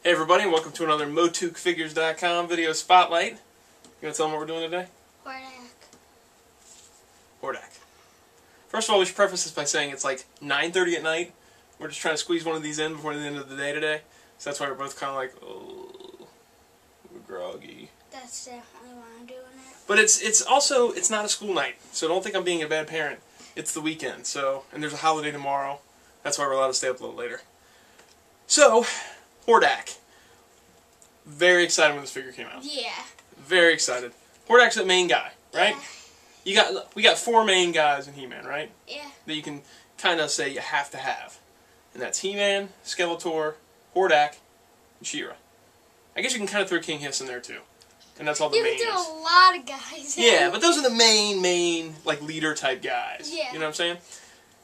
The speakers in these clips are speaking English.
Hey everybody, welcome to another MOTUfigures.com video spotlight. You want to tell them what we're doing today? Hordak. First of all, we should preface this by saying it's like 9:30 at night. We're just trying to squeeze one of these in before the end of the day today. So that's why we're both kind of like, oh, we're groggy. That's definitely why I'm doing it. But it's not a school night, so don't think I'm being a bad parent. It's the weekend, and there's a holiday tomorrow. That's why we're allowed to stay up a little later. So, Hordak. Very excited when this figure came out. Yeah. Very excited. Hordak's the main guy, right? Yeah. We got four main guys in He-Man, right? Yeah. That you can kind of say you have to have. And that's He-Man, Skeletor, Hordak, and She-Ra. I guess you can kind of throw King Hiss in there too. And that's all the main. You can throw a lot of guys in. Yeah, but those are the main, like, leader type guys. Yeah. You know what I'm saying?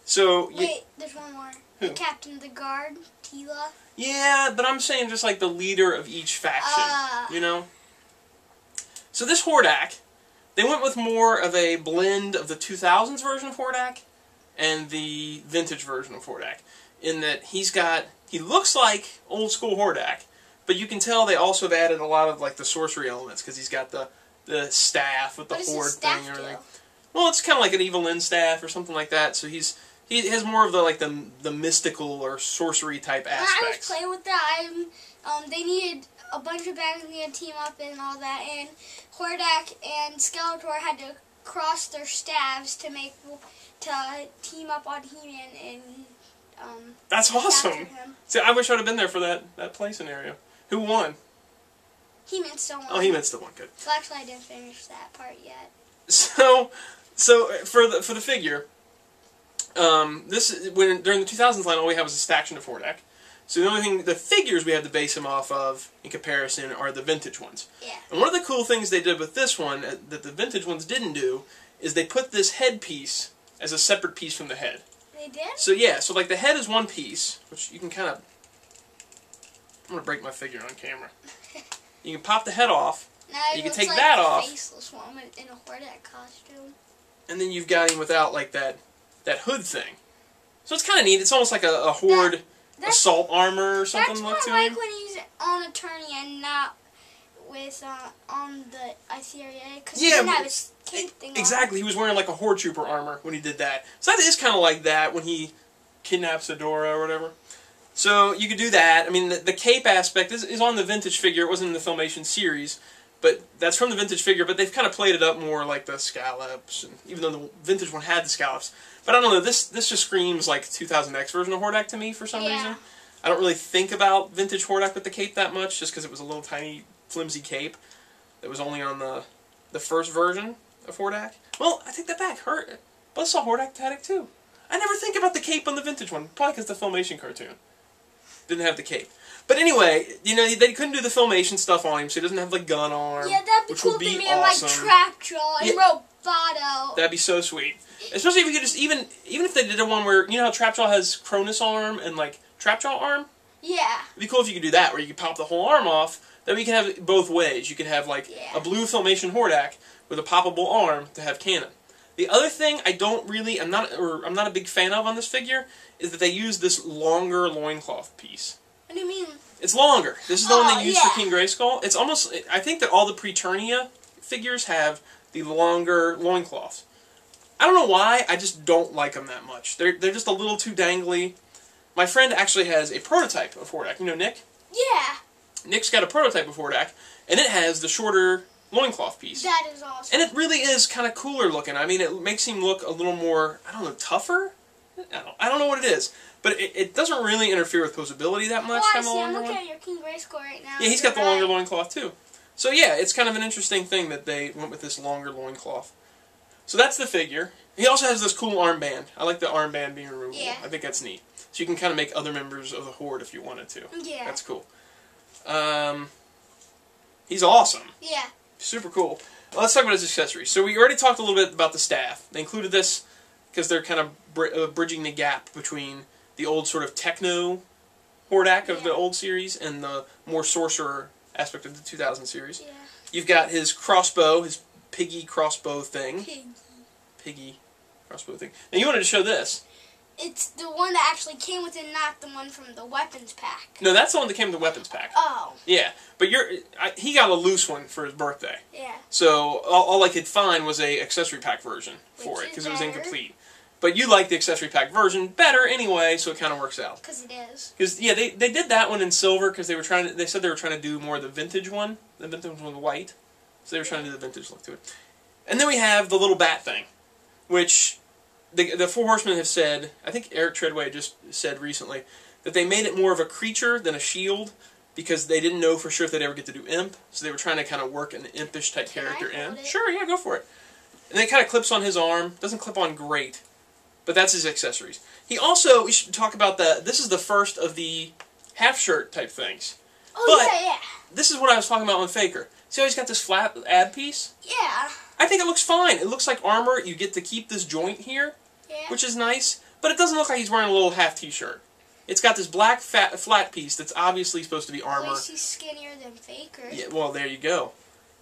So, wait, there's one more. Who? The Captain of the Guard, Tila. Yeah, but I'm saying just like the leader of each faction, you know? So this Hordak, they went with more of a blend of the 2000s version of Hordak and the vintage version of Hordak, in that he looks like old school Hordak, but you can tell they also have added a lot of like the sorcery elements, because he's got the staff with the horde thing and everything. Well, it's kind of like an Evil Lyn staff or something like that, so he has more of the mystical or sorcery type aspects. When I was playing with that, they needed a bunch of bags to team up and all that, and Hordak and Skeletor had to cross their staves to team up on He-Man and that's awesome. him. See, I wish I'd have been there for that play scenario. Who won? He-Man still won. Oh, He-Man still won. Good. Well, actually, I didn't finish that part yet. So for the figure. During the 2000s line, all we have is a staction of Hordak. So the figures we have to base him off of, in comparison, are the vintage ones. Yeah. And one of the cool things they did with this one, that the vintage ones didn't do, is they put this headpiece as a separate piece from the head. They did? So yeah, so like the head is one piece, which you can kind of... I'm going to break my figure on camera. You can pop the head off, you can take that off. A faceless woman in a Hordak costume. And then you've got him without like that hood thing. So it's kind of neat. It's almost like a horde assault armor or something like that. That's more like when he's on Attorney and not with on the Etheria, because he didn't have his cape thing on. Exactly. He was wearing like a horde trooper armor when he did that. So that is kind of like that when he kidnaps Adora or whatever. So you could do that. I mean, the cape aspect is on the vintage figure. It wasn't in the Filmation series, but that's from the vintage figure. But they've kind of played it up more like the scallops, and even though the vintage one had the scallops. But I don't know, this just screams like 2000X version of Hordak to me for some reason. I don't really think about vintage Hordak with the cape that much, just because it was a little tiny, flimsy cape that was only on the first version of Hordak. Well, I take that back. Buzzsaw Hordak had it too. I never think about the cape on the vintage one, probably because the Filmation cartoon didn't have the cape. But anyway, you know, they couldn't do the Filmation stuff on him, so he doesn't have the gun arm. Yeah, that'd be which cool would if be they made awesome. like Trapjaw and Roboto. That'd be so sweet. Especially if we could just, even if they did a one where, you know how Trapjaw has Cronus arm and like Trapjaw arm? Yeah. It'd be cool if you could do that, where you could pop the whole arm off. Then we can have it both ways. You could have like a blue Filmation Hordak with a poppable arm to have cannon. The other thing I'm not a big fan of on this figure is that they use this longer loincloth piece. What do you mean? It's longer. This is the one they used for King Grayskull. It's almost, I think that all the Preturnia figures have the longer loincloths. I don't know why, I just don't like them that much. They're just a little too dangly. My friend actually has a prototype of Hordak. You know Nick? Yeah. Nick's got a prototype of Hordak, and it has the shorter loincloth piece. That is awesome. And it really is kind of cooler looking. I mean, it makes him look a little more, I don't know, tougher? I don't know what it is. But it doesn't really interfere with posability that much. I'm looking at your King Grayskull right now. Yeah, he's got the longer loincloth too. So yeah, it's kind of an interesting thing that they went with this longer loincloth. So that's the figure. He also has this cool armband. I like the armband being removable. Yeah. I think that's neat. So you can kind of make other members of the Horde if you wanted to. Yeah. That's cool. He's awesome. Yeah. Super cool. Well, let's talk about his accessories. So we already talked a little bit about the staff. They included this because they're kind of bridging the gap between the old sort of techno Hordak of the old series and the more sorcerer aspect of the 2000 series. Yeah. You've got his crossbow, his piggy crossbow thing. Piggy. Piggy crossbow thing. Now you wanted to show this. It's the one that actually came with it, not the one from the weapons pack. No, that's the one that came with the weapons pack. Oh. Yeah, but he got a loose one for his birthday. Yeah. So all I could find was a accessory pack version for it because it was incomplete. But you like the accessory pack version better anyway, so it kind of works out. Because it is. Because yeah, they did that one in silver because they said they were trying to do more of the vintage one. The vintage one was white, so they were trying to do the vintage look to it. And then we have the little bat thing, which the Four Horsemen have said. I think Eric Treadway just said recently that they made it more of a creature than a shield because they didn't know for sure if they'd ever get to do imp, so they were trying to kind of work an impish type character in. Sure, yeah, go for it. And it kind of clips on his arm. Doesn't clip on great. But that's his accessories. He also, we should talk about this is the first of the half-shirt type things. Oh, yeah. This is what I was talking about on Faker. See how he's got this flat ab piece? Yeah. I think it looks fine. It looks like armor. You get to keep this joint here, which is nice. But it doesn't look like he's wearing a little half t-shirt. It's got this black flat piece that's obviously supposed to be armor. At least he's skinnier than Faker. Yeah, well, there you go.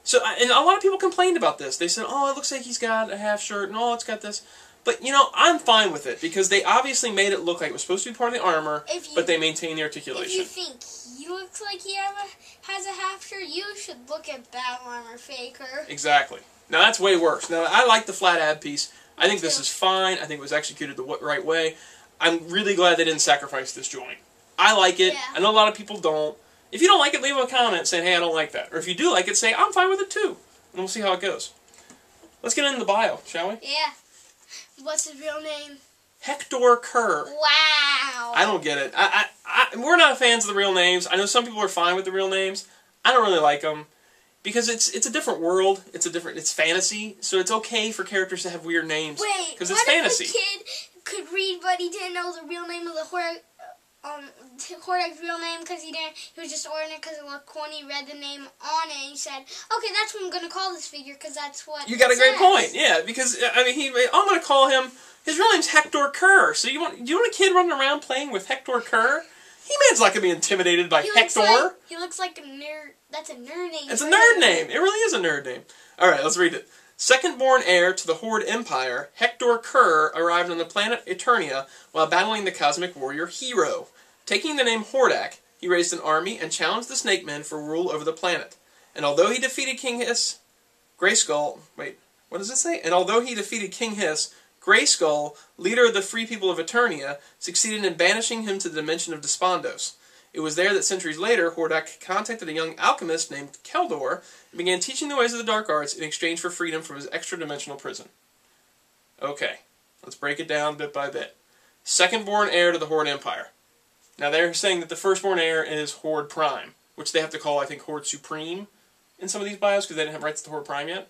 So, and a lot of people complained about this. They said, oh, it looks like he's got a half shirt, and oh, it's got this. But, you know, I'm fine with it, because they obviously made it look like it was supposed to be part of the armor, but they maintain the articulation. If you think he looks like he has a half shirt, you should look at Battle Armor Faker. Exactly. Now, that's way worse. Now, I like the flat ab piece. I think this is fine. I think it was executed the right way. I'm really glad they didn't sacrifice this joint. I like it. Yeah. I know a lot of people don't. If you don't like it, leave a comment saying, hey, I don't like that. Or if you do like it, say, I'm fine with it too. And we'll see how it goes. Let's get into the bio, shall we? Yeah. What's his real name? Hector Kerr. Wow. I don't get it. We're not fans of the real names. I know some people are fine with the real names. I don't really like them. Because it's a different world. It's fantasy. So it's okay for characters to have weird names. Wait, because it's fantasy. If a kid could read, but he didn't know the real name of the Hordak's real name because he was just ordering it because it looked cool, and he read the name on it, and he said, okay, that's what I'm going to call this figure because that's what You got a great point, yeah, because, I mean, I'm going to call him, his real name's Hector Kerr, so you want a kid running around playing with Hector Kerr? He-Man's not going to be intimidated by Hector. He looks like a nerd. That's a nerd name. It's a nerd name. It really is a nerd name. Alright, let's read it. Second-born heir to the Horde Empire, Hector Kerr arrived on the planet Eternia while battling the cosmic warrior Hero. Taking the name Hordak, he raised an army and challenged the Snake Men for rule over the planet. And although he defeated King Hiss, Grayskull... Wait, what does it say? And although he defeated King Hiss, Grayskull, leader of the Free People of Eternia, succeeded in banishing him to the dimension of Despondos. It was there that centuries later, Hordak contacted a young alchemist named Keldor and began teaching the ways of the dark arts in exchange for freedom from his extra-dimensional prison. Okay, let's break it down bit by bit. Second-born heir to the Horde Empire. Now they're saying that the firstborn heir is Horde Prime, which they have to call, I think, Horde Supreme in some of these bios because they didn't have rights to Horde Prime yet.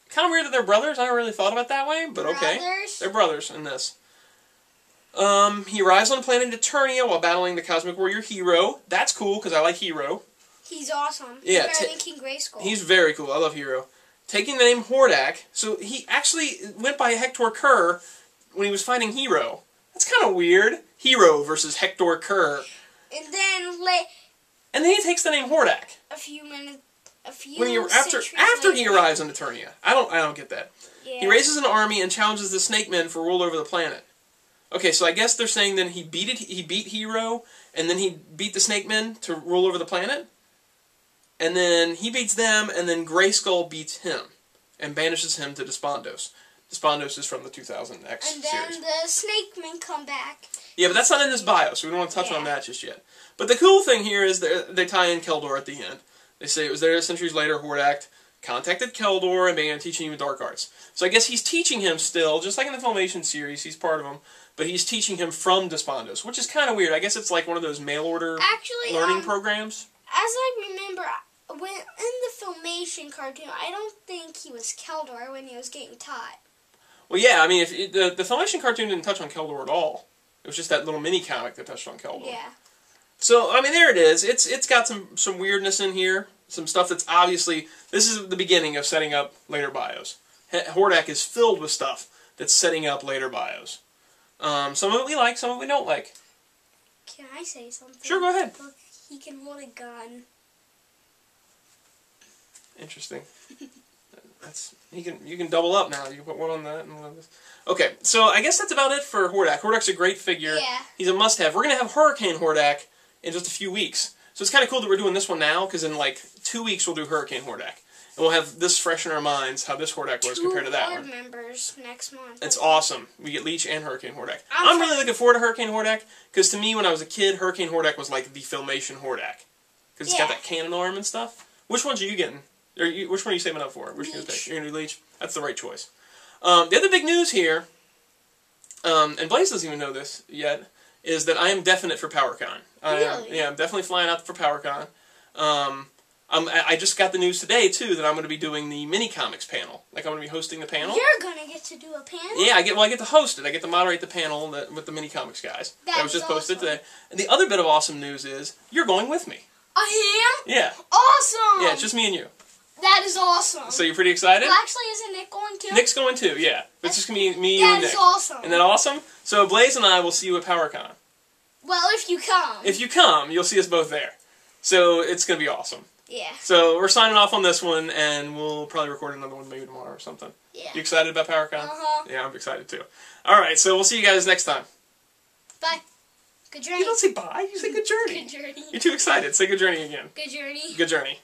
Kind of weird that they're brothers. I never really thought about it that way, but okay. They're brothers in this. He arrives on the planet Eternia while battling the Cosmic Warrior Hero. That's cool because I like Hero. He's awesome. Yeah, He's better than King Grayskull. He's very cool. I love Hero. Taking the name Hordak, so he actually went by Hector Kerr when he was fighting Hero. That's kind of weird. Hero versus Hector Kerr. And then he takes the name Hordak. After he arrives on Eternia. I don't get that. Yeah. He raises an army and challenges the Snake Men for rule over the planet. Okay, so I guess they're saying then he beat Hero, and then he beat the Snake Men to rule over the planet? And then he beats them, and then Grayskull beats him, and banishes him to Despondos. Despondos is from the 2000X series. And then the Snake Men come back. Yeah, but that's not in this bio, so we don't want to touch on that just yet. But the cool thing here is they tie in Keldor at the end. They say it was there centuries later, Hordak contacted Keldor and began teaching him dark arts. So I guess he's teaching him still, just like in the Filmation series, he's part of them, but he's teaching him from Despondos, which is kind of weird. I guess it's like one of those mail-order learning programs. As I remember, when in the Filmation cartoon, I don't think he was Keldor when he was getting taught. Well, yeah, I mean, the Filmation cartoon didn't touch on Keldor at all. It was just that little mini-comic that touched on Keldor. Yeah. So, I mean, there it is. It's got some weirdness in here. Some stuff that's obviously... This is the beginning of setting up later bios. Hordak is filled with stuff that's setting up later bios. Some of it we like, some of it we don't like. Can I say something? Sure, go ahead. Look, he can hold a gun. Interesting. You can double up now. You can put one on that and one on this. Okay, so I guess that's about it for Hordak. Hordak's a great figure. Yeah. He's a must-have. We're gonna have Hurricane Hordak in just a few weeks. So it's kind of cool that we're doing this one now, because in like 2 weeks we'll do Hurricane Hordak. And we'll have this fresh in our minds, how this Hordak was compared to that one. 2 board members next month. It's awesome. We get Leech and Hurricane Hordak. I'm really looking forward to Hurricane Hordak, because to me, when I was a kid, Hurricane Hordak was like the Filmation Hordak. Because it's got that cannon arm and stuff. Which ones are you getting? Which one are you saving up for? Which are you going to pick? You're going to do Leech? That's the right choice. The other big news here, and Blaze doesn't even know this yet, is that I am definite for PowerCon. Really? Yeah, I'm definitely flying out for PowerCon. I just got the news today, too, that I'm going to be doing the mini-comics panel. Like, I'm going to be hosting the panel. You're going to get to do a panel? Yeah, I get to host it. I get to moderate the panel with the mini-comics guys. That was just posted today. And the other bit of awesome news is, you're going with me. I am? Yeah. Awesome! Yeah, it's just me and you. That is awesome. So you're pretty excited? Well, actually, isn't Nick going too? Nick's going too, yeah. It's just going to be me, you, and Nick. That is awesome. Isn't that awesome? So Blaze and I will see you at PowerCon. Well, if you come. If you come, you'll see us both there. So it's going to be awesome. Yeah. So we're signing off on this one, and we'll probably record another one maybe tomorrow or something. Yeah. You excited about PowerCon? Uh-huh. Yeah, I'm excited too. Alright, so we'll see you guys next time. Bye. Good journey. You don't say bye, you say good journey. Good journey. You're too excited. Say good journey again. Good journey. Good journey.